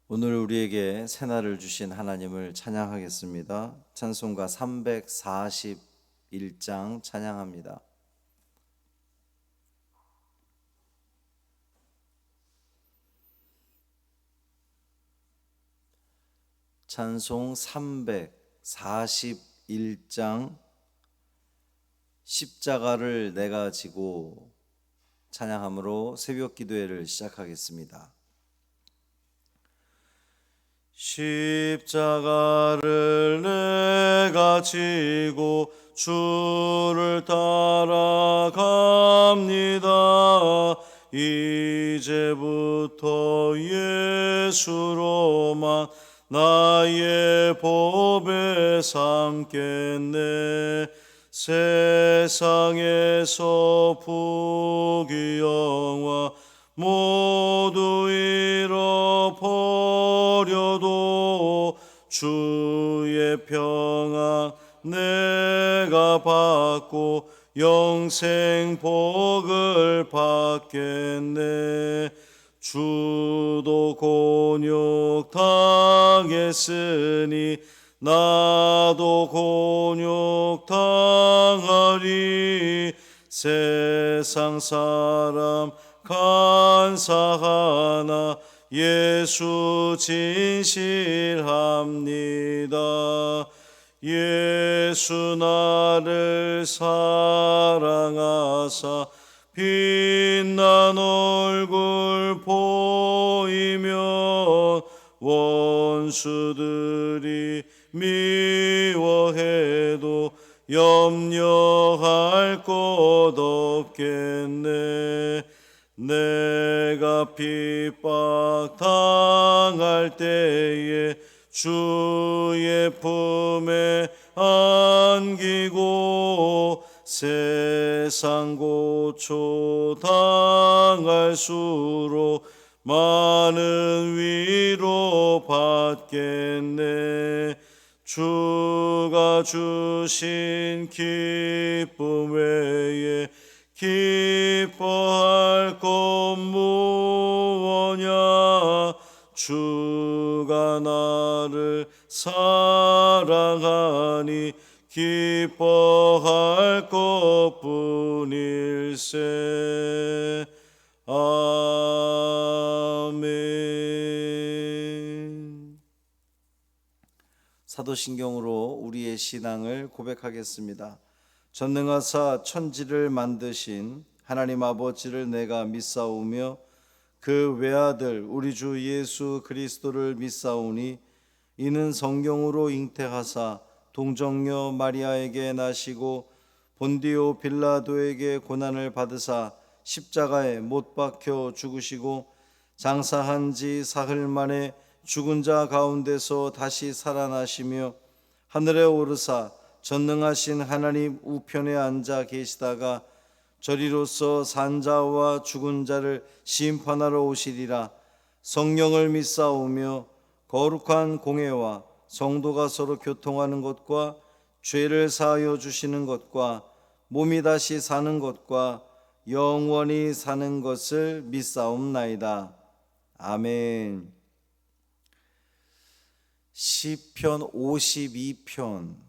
오늘 우리에게 새날을 주신 하나님을 찬양하겠습니다. 찬송가 341장 찬양합니다. 찬송 341장 십자가를 내가 지고 찬양함으로 새벽 기도회를 시작하겠습니다. 십자가를 내가 지고 주를 따라갑니다. 이제부터 예수로만 나의 법에 삼겠네. 세상에서 부귀영화 모두 잃어버려도 주의 평안 내가 받고 영생 복을 받겠네. 주도 곤욕 당했으니 나도 곤욕 당하리. 세상 사람 간사하나 예수 진실합니다. 예수 나를 사랑하사 빛난 얼굴 보이면 원수들이 미워해도 염려할 것 없겠네. 내가 핍박 당할 때에 주의 품에 안기고 세상 고초 당할수록 많은 위로 받겠네. 주가 주신 기쁨 외에 기뻐할 것 무엇냐. 주가 나를 사랑하니 기뻐할 것뿐일세. 아멘. 사도신경으로 우리의 신앙을 고백하겠습니다. 전능하사 천지를 만드신 하나님 아버지를 내가 믿사오며 그 외아들 우리 주 예수 그리스도를 믿사오니 이는 성경으로 잉태하사 동정녀 마리아에게 나시고 본디오 빌라도에게 고난을 받으사 십자가에 못 박혀 죽으시고 장사한 지 사흘 만에 죽은 자 가운데서 다시 살아나시며 하늘에 오르사 전능하신 하나님 우편에 앉아 계시다가 저리로서 산 자와 죽은 자를 심판하러 오시리라. 성령을 믿사오며 거룩한 공회와 성도가 서로 교통하는 것과 죄를 사하여 주시는 것과 몸이 다시 사는 것과 영원히 사는 것을 믿사옵나이다. 아멘. 시편 52편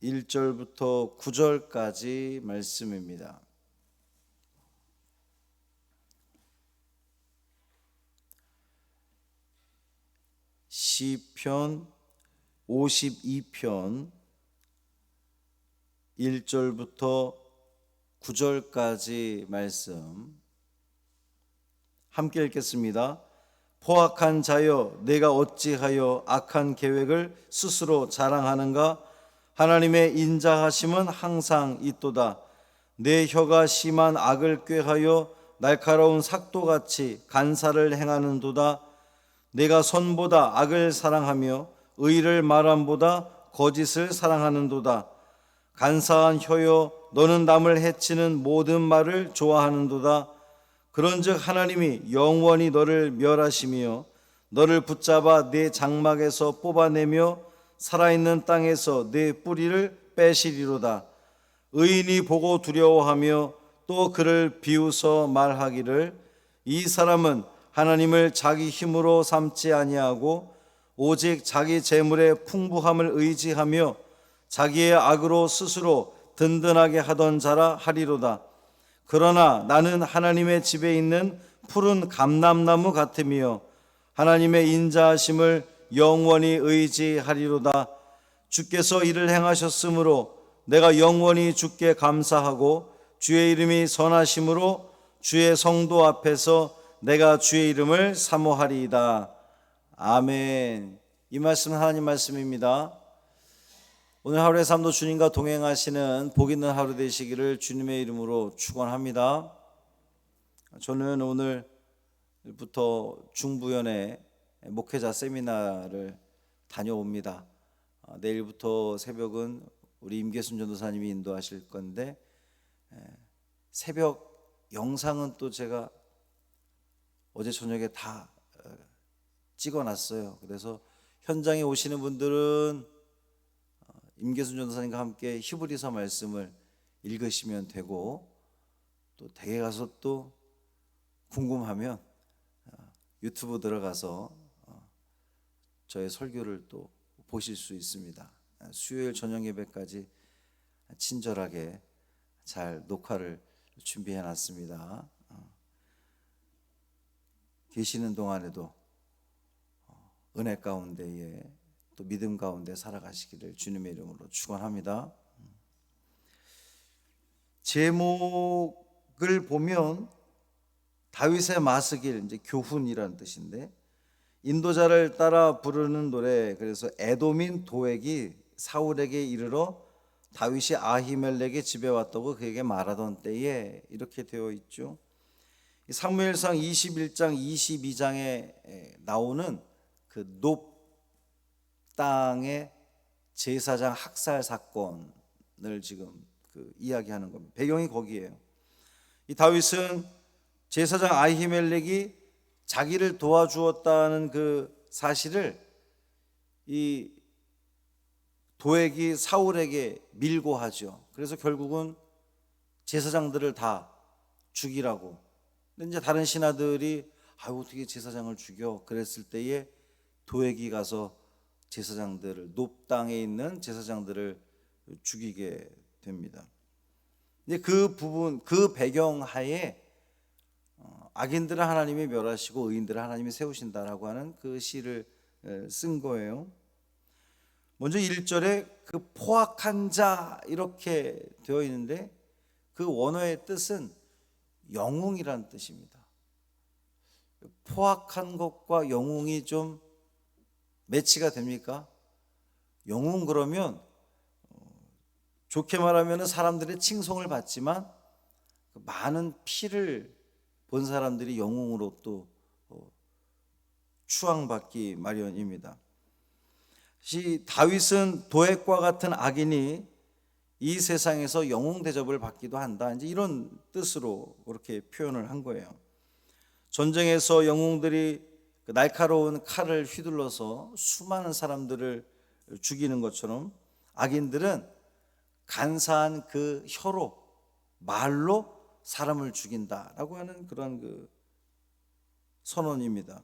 1절부터 9절까지 말씀입니다. 시편 52편 1절부터 9절까지 말씀 함께 읽겠습니다. 포악한 자여, 내가 어찌하여 악한 계획을 스스로 자랑하는가? 하나님의 인자하심은 항상 있도다. 내 혀가 심한 악을 꾀하여 날카로운 삭도같이 간사를 행하는도다. 내가 선보다 악을 사랑하며 의를 말함보다 거짓을 사랑하는도다. 간사한 혀여, 너는 남을 해치는 모든 말을 좋아하는도다. 그런즉 하나님이 영원히 너를 멸하시며 너를 붙잡아 내 장막에서 뽑아내며 살아있는 땅에서 내 뿌리를 빼시리로다. 의인이 보고 두려워하며 또 그를 비웃어 말하기를 이 사람은 하나님을 자기 힘으로 삼지 아니하고 오직 자기 재물의 풍부함을 의지하며 자기의 악으로 스스로 든든하게 하던 자라 하리로다. 그러나 나는 하나님의 집에 있는 푸른 감람나무 같으며 하나님의 인자하심을 영원히 의지하리로다. 주께서 이를 행하셨으므로 내가 영원히 주께 감사하고 주의 이름이 선하심으로 주의 성도 앞에서 내가 주의 이름을 사모하리이다. 아멘. 이 말씀은 하나님 말씀입니다. 오늘 하루의 삶도 주님과 동행하시는 복 있는 하루 되시기를 주님의 이름으로 축원합니다. 저는 오늘부터 중부연의 목회자 세미나를 다녀옵니다. 내일부터 새벽은 우리 임계순 전도사님이 인도하실 건데, 새벽 영상은 또 제가 어제 저녁에 다 찍어놨어요. 그래서 현장에 오시는 분들은 임계순 전도사님과 함께 히브리서 말씀을 읽으시면 되고, 또 댁에 가서 또 궁금하면 유튜브 들어가서 저의 설교를 또 보실 수 있습니다. 수요일 저녁 예배까지 친절하게 잘 녹화를 준비해 놨습니다. 계시는 동안에도 은혜 가운데에 또 믿음 가운데 살아가시기를 주님의 이름으로 축원합니다. 제목을 보면 다윗의 마스길, 이제 교훈이라는 뜻인데, 인도자를 따라 부르는 노래. 그래서 에돔인 도액이 사울에게 이르러 다윗이 아히멜렉의 집에 왔다고 그에게 말하던 때에, 이렇게 되어 있죠. 사무엘상 21장 22장에 나오는 그 높 땅의 제사장 학살 사건을 지금 이야기하는 겁니다. 배경이 거기에요. 이 다윗은 제사장 아히멜렉이 자기를 도와주었다는 그 사실을 이 도액이 사울에게 밀고 하죠. 그래서 결국은 제사장들을 다 죽이라고. 근데 이제 다른 신하들이 어떻게 제사장을 죽여? 그랬을 때에 도액이 가서 제사장들을, 높 땅에 있는 제사장들을 죽이게 됩니다. 근데 그 부분, 그 배경 하에 악인들을 하나님이 멸하시고 의인들을 하나님이 세우신다라고 하는 그 시를 쓴 거예요. 먼저 1절에 그 포악한 자 이렇게 되어 있는데, 그 원어의 뜻은 영웅이라는 뜻입니다. 포악한 것과 영웅이 좀 매치가 됩니까? 영웅 그러면 좋게 말하면 사람들의 칭송을 받지만 많은 피를 본 사람들이 영웅으로 또 추앙받기 마련입니다. 다윗은 도액과 같은 악인이 이 세상에서 영웅 대접을 받기도 한다, 이제 이런 뜻으로 그렇게 표현을 한 거예요. 전쟁에서 영웅들이 날카로운 칼을 휘둘러서 수많은 사람들을 죽이는 것처럼 악인들은 간사한 그 혀로, 말로 사람을 죽인다라고 하는 그런 그 선언입니다.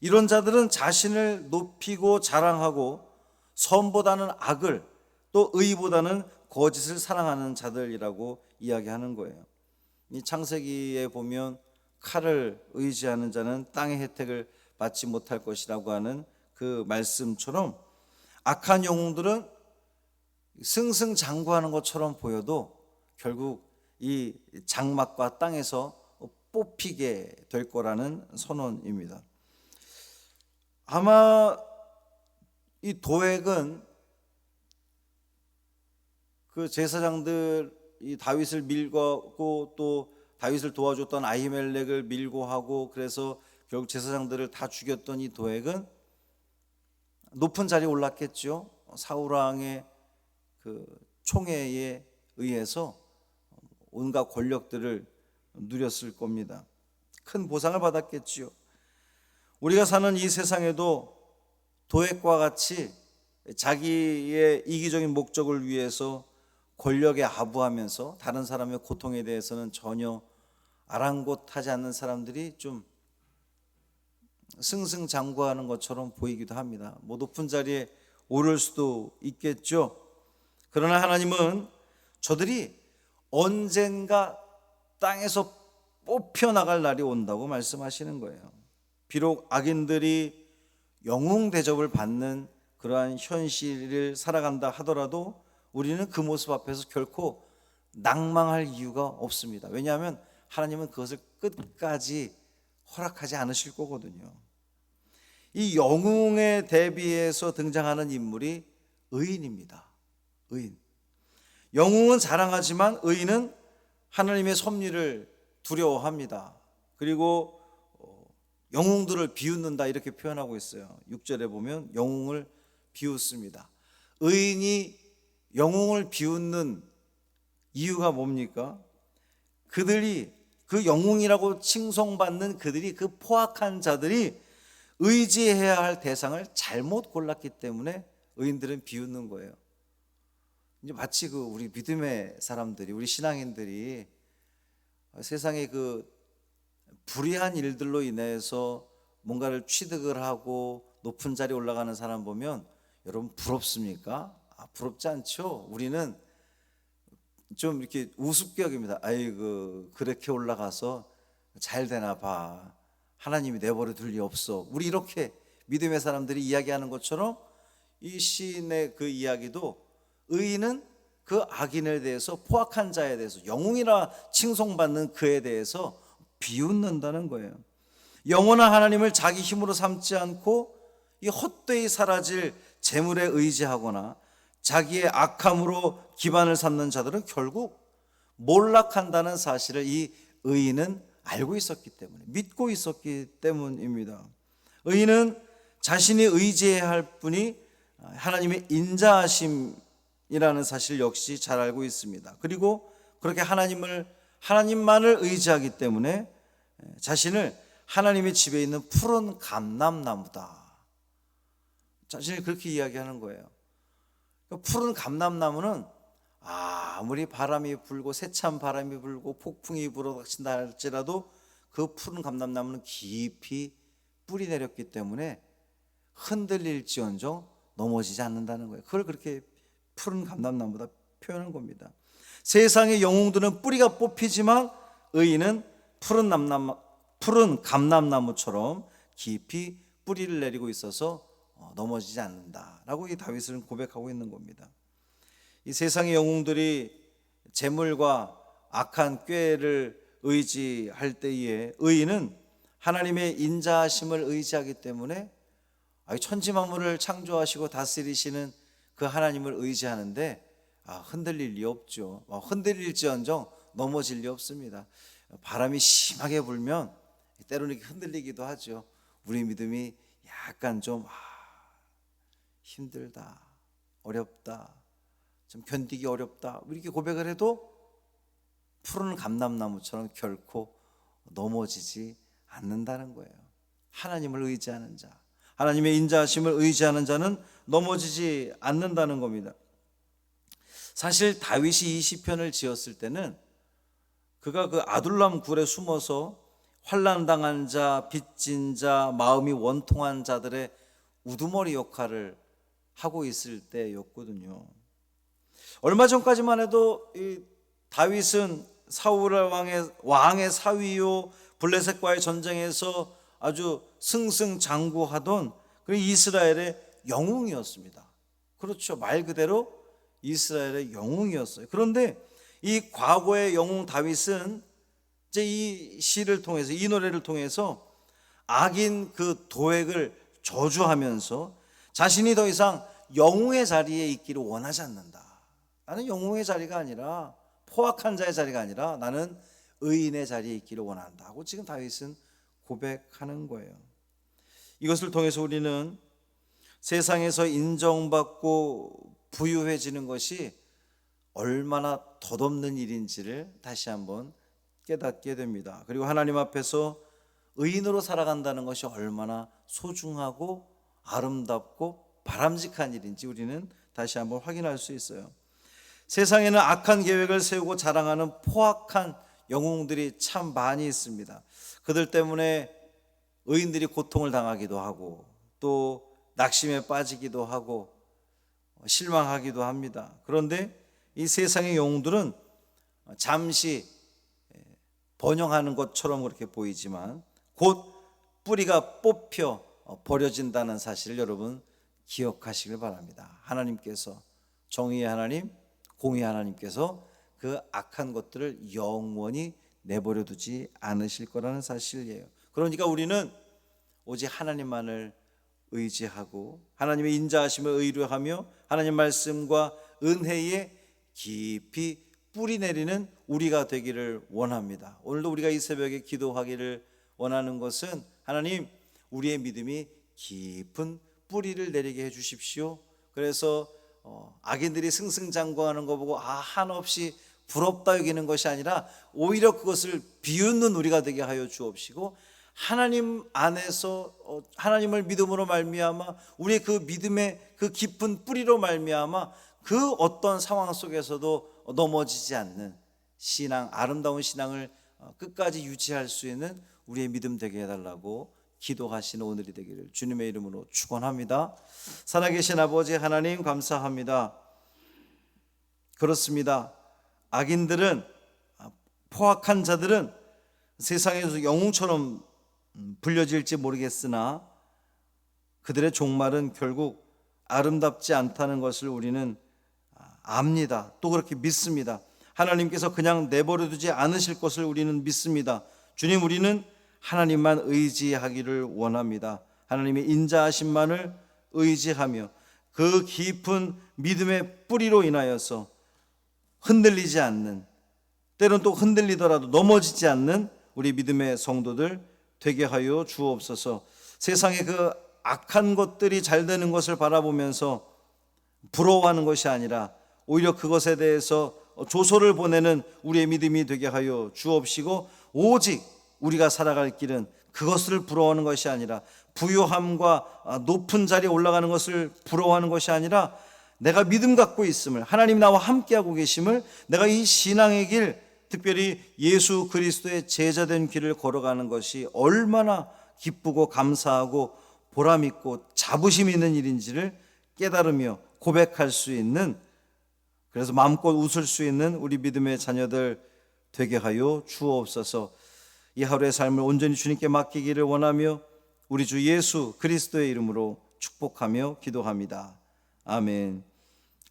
이런 자들은 자신을 높이고 자랑하고 선보다는 악을, 또 의보다는 거짓을 사랑하는 자들이라고 이야기하는 거예요. 이 창세기에 보면 칼을 의지하는 자는 땅의 혜택을 받지 못할 것이라고 하는 그 말씀처럼, 악한 영웅들은 승승장구하는 것처럼 보여도 결국 이 장막과 땅에서 뽑히게 될 거라는 선언입니다. 아마 이 도액은 그 제사장들이 다윗을 밀고 또 다윗을 도와줬던 아히멜렉을 밀고 하고, 그래서 결국 제사장들을 다 죽였던 이 도액은 높은 자리에 올랐겠죠. 사울 왕의 그 총애에 의해서 온갖 권력들을 누렸을 겁니다. 큰 보상을 받았겠지요. 우리가 사는 이 세상에도 도액과 같이 자기의 이기적인 목적을 위해서 권력에 아부하면서 다른 사람의 고통에 대해서는 전혀 아랑곳하지 않는 사람들이 좀 승승장구하는 것처럼 보이기도 합니다. 뭐 높은 자리에 오를 수도 있겠죠. 그러나 하나님은 저들이 언젠가 땅에서 뽑혀 나갈 날이 온다고 말씀하시는 거예요. 비록 악인들이 영웅 대접을 받는 그러한 현실을 살아간다 하더라도 우리는 그 모습 앞에서 결코 낭망할 이유가 없습니다. 왜냐하면 하나님은 그것을 끝까지 허락하지 않으실 거거든요. 이 영웅에 대비해서 등장하는 인물이 의인입니다. 의인. 영웅은 자랑하지만 의인은 하나님의 섭리를 두려워합니다. 그리고 영웅들을 비웃는다 이렇게 표현하고 있어요. 6절에 보면 영웅을 비웃습니다. 의인이 영웅을 비웃는 이유가 뭡니까? 그들이 그 영웅이라고 칭송받는 그들이 그 포악한 자들이 의지해야 할 대상을 잘못 골랐기 때문에 의인들은 비웃는 거예요. 이제 마치 그 우리 믿음의 사람들이, 우리 신앙인들이 세상의 그 불의한 일들로 인해서 뭔가를 취득을 하고 높은 자리에 올라가는 사람 보면 여러분 부럽습니까? 부럽지 않죠? 우리는 좀 이렇게 우습게 여깁니다. 아이고 그렇게 올라가서 잘 되나 봐. 하나님이 내버려 둘 리 없어. 우리 이렇게 믿음의 사람들이 이야기하는 것처럼 이 시인의 그 이야기도 의인은 그 악인에 대해서, 포악한 자에 대해서, 영웅이라 칭송받는 그에 대해서 비웃는다는 거예요. 영원한 하나님을 자기 힘으로 삼지 않고 이 헛되이 사라질 재물에 의지하거나 자기의 악함으로 기반을 삼는 자들은 결국 몰락한다는 사실을 이 의인은 알고 있었기 때문에, 믿고 있었기 때문입니다. 의인은 자신이 의지해야 할 분이 하나님의 인자하심이라는 사실 역시 잘 알고 있습니다. 그리고 그렇게 하나님만을 의지하기 때문에 자신을 하나님의 집에 있는 푸른 감람나무다, 자신을 그렇게 이야기하는 거예요. 푸른 감람나무는 아무리 바람이 불고 세찬 바람이 불고 폭풍이 불어닥친다 할지라도 그 푸른 감람나무는 깊이 뿌리 내렸기 때문에 흔들릴지언정 넘어지지 않는다는 거예요. 그걸 그렇게 푸른 감람나무다 표현한 겁니다. 세상의 영웅들은 뿌리가 뽑히지만 의인은 푸른 감람나무처럼 깊이 뿌리를 내리고 있어서 넘어지지 않는다라고 이 다윗은 고백하고 있는 겁니다. 이 세상의 영웅들이 재물과 악한 꾀를 의지할 때에 의인은 하나님의 인자하심을 의지하기 때문에 천지만물을 창조하시고 다스리시는 그 하나님을 의지하는데 흔들릴 리 없죠. 흔들릴지언정 넘어질 리 없습니다. 바람이 심하게 불면 때로는 흔들리기도 하죠. 우리 믿음이 약간 좀 힘들다, 어렵다, 좀 견디기 어렵다 이렇게 고백을 해도 푸른 감람나무처럼 결코 넘어지지 않는다는 거예요. 하나님을 의지하는 자, 하나님의 인자하심을 의지하는 자는 넘어지지 않는다는 겁니다. 사실 다윗이 이 시편을 지었을 때는 그가 그 아둘람 굴에 숨어서 환난당한 자, 빚진 자, 마음이 원통한 자들의 우두머리 역할을 하고 있을 때였거든요. 얼마 전까지만 해도 이 다윗은 사울 왕의 사위요, 블레셋과의 전쟁에서 아주 승승장구하던 그 이스라엘의 영웅이었습니다. 그렇죠. 말 그대로 이스라엘의 영웅이었어요. 그런데 이 과거의 영웅 다윗은 이제 이 시를 통해서, 이 노래를 통해서 악인 그 도액을 저주하면서 자신이 더 이상 영웅의 자리에 있기를 원하지 않는다. 나는 영웅의 자리가 아니라, 포악한 자의 자리가 아니라 나는 의인의 자리에 있기를 원한다 하고 지금 다윗은 고백하는 거예요. 이것을 통해서 우리는 세상에서 인정받고 부유해지는 것이 얼마나 덧없는 일인지를 다시 한번 깨닫게 됩니다. 그리고 하나님 앞에서 의인으로 살아간다는 것이 얼마나 소중하고 아름답고 바람직한 일인지 우리는 다시 한번 확인할 수 있어요. 세상에는 악한 계획을 세우고 자랑하는 포악한 영웅들이 참 많이 있습니다. 그들 때문에 의인들이 고통을 당하기도 하고 또 낙심에 빠지기도 하고 실망하기도 합니다. 그런데 이 세상의 영웅들은 잠시 번영하는 것처럼 그렇게 보이지만 곧 뿌리가 뽑혀 버려진다는 사실을 여러분 기억하시길 바랍니다. 하나님께서, 정의의 하나님, 공의의 하나님께서 그 악한 것들을 영원히 내버려 두지 않으실 거라는 사실이에요. 그러니까 우리는 오직 하나님만을 의지하고 하나님의 인자하심을 의뢰하며 하나님 말씀과 은혜에 깊이 뿌리 내리는 우리가 되기를 원합니다. 오늘도 우리가 이 새벽에 기도하기를 원하는 것은 하나님, 우리의 믿음이 깊은 뿌리를 내리게 해 주십시오. 그래서 악인들이 승승장구하는 거 보고 한없이 부럽다 여기는 것이 아니라 오히려 그것을 비웃는 우리가 되게 하여 주옵시고, 하나님 안에서 하나님을 믿음으로 말미암아 우리의 그 믿음의 그 깊은 뿌리로 말미암아 그 어떤 상황 속에서도 넘어지지 않는 신앙, 아름다운 신앙을 끝까지 유지할 수 있는 우리의 믿음 되게 해달라고 기도하시는 오늘이 되기를 주님의 이름으로 축원합니다. 살아계신 아버지 하나님, 감사합니다. 그렇습니다. 악인들은, 포악한 자들은 세상에서 영웅처럼 불려질지 모르겠으나 그들의 종말은 결국 아름답지 않다는 것을 우리는 압니다. 또 그렇게 믿습니다. 하나님께서 그냥 내버려 두지 않으실 것을 우리는 믿습니다. 주님, 우리는 하나님만 의지하기를 원합니다. 하나님의 인자하심만을 의지하며 그 깊은 믿음의 뿌리로 인하여서 흔들리지 않는, 때론 또 흔들리더라도 넘어지지 않는 우리 믿음의 성도들 되게 하여 주옵소서. 세상에 그 악한 것들이 잘 되는 것을 바라보면서 부러워하는 것이 아니라 오히려 그것에 대해서 조소를 보내는 우리의 믿음이 되게 하여 주옵시고, 오직 우리가 살아갈 길은 그것을 부러워하는 것이 아니라 부유함과 높은 자리에 올라가는 것을 부러워하는 것이 아니라 내가 믿음 갖고 있음을, 하나님 나와 함께하고 계심을, 내가 이 신앙의 길, 특별히 예수 그리스도의 제자된 길을 걸어가는 것이 얼마나 기쁘고 감사하고 보람있고 자부심 있는 일인지를 깨달으며 고백할 수 있는, 그래서 마음껏 웃을 수 있는 우리 믿음의 자녀들 되게 하여 주옵소서. 이 하루의 삶을 온전히 주님께 맡기기를 원하며 우리 주 예수 그리스도의 이름으로 축복하며 기도합니다. 아멘.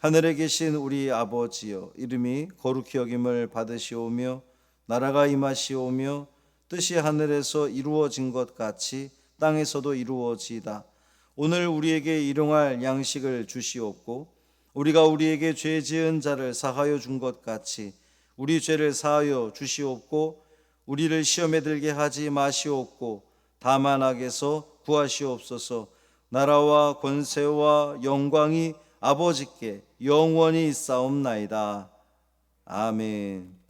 하늘에 계신 우리 아버지여, 이름이 거룩히 여김을 받으시오며 나라가 임하시오며 뜻이 하늘에서 이루어진 것 같이 땅에서도 이루어지이다. 오늘 우리에게 일용할 양식을 주시옵고 우리가 우리에게 죄 지은 자를 사하여 준 것 같이 우리 죄를 사하여 주시옵고 우리를 시험에 들게 하지 마시옵고 다만 악에서 구하시옵소서. 나라와 권세와 영광이 아버지께 영원히 있사옵나이다. 아멘.